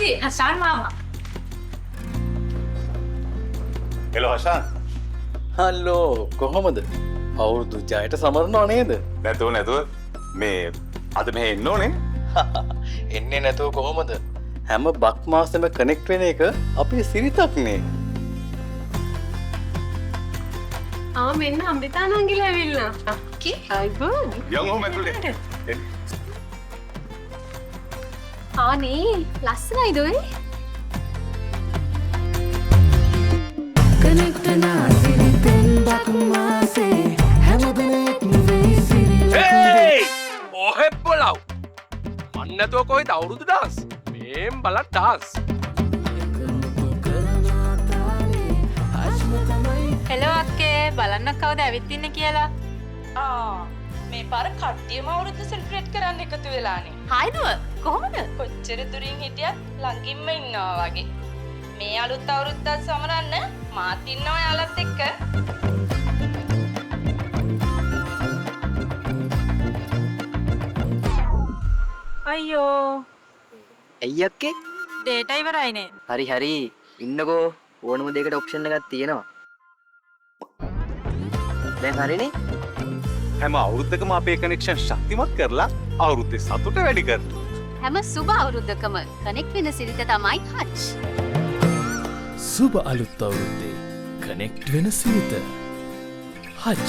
Adi, Hasan Mama. Hello Hashan hello කොහොමද අවුරුදු ජයට සමරනවා නේද නැතුව මේ අද මෙහෙ එන්න ඕනේ එන්නේ නැතුව කොහොමද හැම බක් මාසෙම කනෙක්ට් වෙන එක අපේ සිරිතක්නේ මෙන්න අම්රිතා නංගිලා ඇවිල්ලා. අක්කි අයිබෝන්. යමු මැතුලේ ආනේ ලස්සනයිද ඔය? ඔහෙප්පොලව් මන්නතුව කොයි අවුරුදු ඩාස් මේම් බලත් ඩාස් හෙලෝ අක්කේ බලන්න කවුද ඇවිත් ඉන්නේ කියලා. මේ පාර කට්ටියම අවුරුද්ද සෙලිබ්‍රේට් කරන්න එකතු වෙලානේ. හායි දුව කොහොමද? කොච්චර දුරින් හිටියත් ළඟින්ම ඉන්නවා වගේ. මේ අලුත් අවුරුද්දත් සමරන්න මාත් ඉන්නවා යාළුවත් එක්ක. අයියෝ ඇයි අක්කේ? ඩේටා ඉවරයිනේ. හරි ඉන්නකෝ ඕනම දෙයකට ඔප්ෂන් එකක් තියෙනවා. දැන් හරිනේ. හැම අවුරුද්දකම අපේ කනෙක්ෂන් ශක්තිමත් කරලා අවුරුද්දේ සතුට වැඩි කරනවා හැම සුබ අවුරුද්දකම කනෙක්ට් වෙන සිරිත තමයි හච්. සුබ අලුත් අවුරුද්දේ කනෙක්ට් වෙන සිරිත හච්